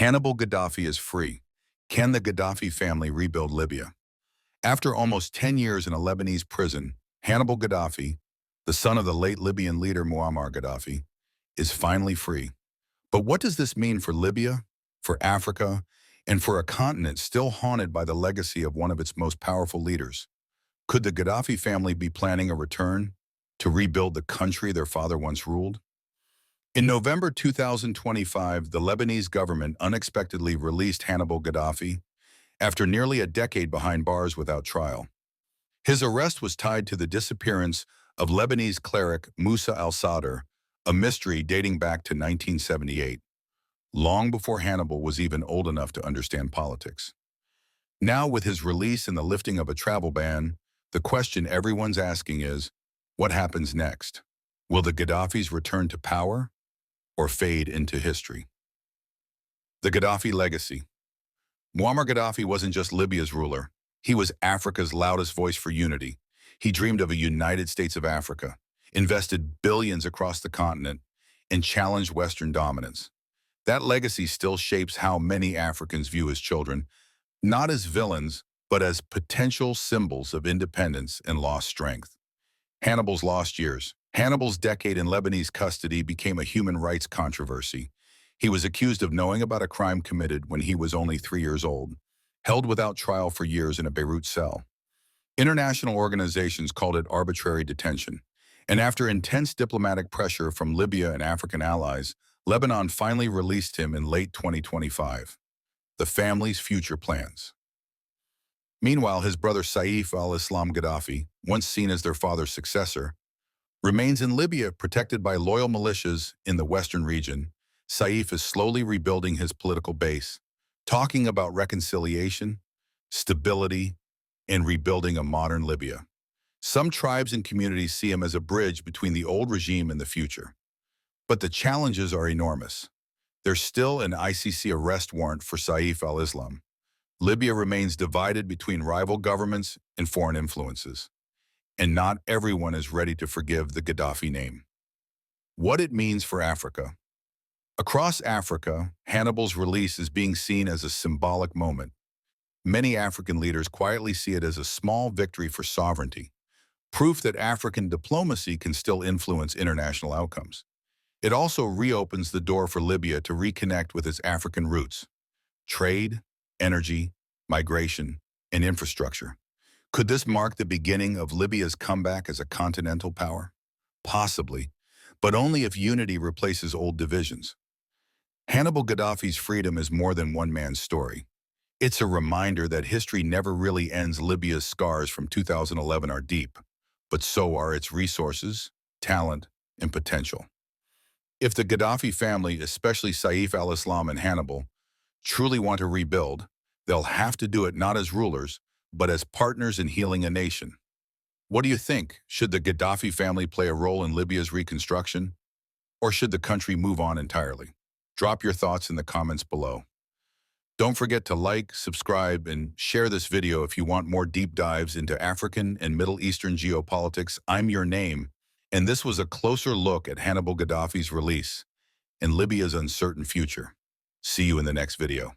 Hannibal Gaddafi is free. Can the Gaddafi family rebuild Libya? After almost 10 years in a Lebanese prison, Hannibal Gaddafi, the son of the late Libyan leader Muammar Gaddafi, is finally free. But what does this mean for Libya, for Africa, and for a continent still haunted by the legacy of one of its most powerful leaders? Could the Gaddafi family be planning a return to rebuild the country their father once ruled? In November 2025, the Lebanese government unexpectedly released Hannibal Gaddafi after nearly a decade behind bars without trial. His arrest was tied to the disappearance of Lebanese cleric Musa al-Sadr, a mystery dating back to 1978, long before Hannibal was even old enough to understand politics. Now, with his release and the lifting of a travel ban, the question everyone's asking is, what happens next? Will the Gaddafis return to power or fade into history? The Gaddafi legacy. Muammar Gaddafi wasn't just Libya's ruler. He was Africa's loudest voice for unity. He dreamed of a United States of Africa, invested billions across the continent, and challenged Western dominance. That legacy still shapes how many Africans view his children, not as villains, but as potential symbols of independence and lost strength. Hannibal's lost years. Hannibal's decade in Lebanese custody became a human rights controversy. He was accused of knowing about a crime committed when he was only 3 years old, held without trial for years in a Beirut cell. International organizations called it arbitrary detention, and after intense diplomatic pressure from Libya and African allies, Lebanon finally released him in late 2025. The family's future plans. Meanwhile, his brother Saif al-Islam Gaddafi, once seen as their father's successor, remains in Libya protected by loyal militias in the western region. Saif is slowly rebuilding his political base, talking about reconciliation, stability, and rebuilding a modern Libya. Some tribes and communities see him as a bridge between the old regime and the future. But the challenges are enormous. There's still an ICC arrest warrant for Saif al-Islam. Libya remains divided between rival governments and foreign influences. And not everyone is ready to forgive the Gaddafi name. What it means for Africa. Across Africa, Hannibal's release is being seen as a symbolic moment. Many African leaders quietly see it as a small victory for sovereignty, proof that African diplomacy can still influence international outcomes. It also reopens the door for Libya to reconnect with its African roots: trade, energy, migration, and infrastructure. Could this mark the beginning of Libya's comeback as a continental power? Possibly, but only if unity replaces old divisions. Hannibal Gaddafi's freedom is more than one man's story. It's a reminder that history never really ends. Libya's scars from 2011 are deep, but so are its resources, talent, and potential. If the Gaddafi family, especially Saif al-Islam and Hannibal, truly want to rebuild, they'll have to do it not as rulers, but as partners in healing a nation. What do you think? Should the Gaddafi family play a role in Libya's reconstruction? Or should the country move on entirely? Drop your thoughts in the comments below. Don't forget to like, subscribe, and share this video if you want more deep dives into African and Middle Eastern geopolitics. I'm your name, and this was a closer look at Hannibal Gaddafi's release and Libya's uncertain future. See you in the next video.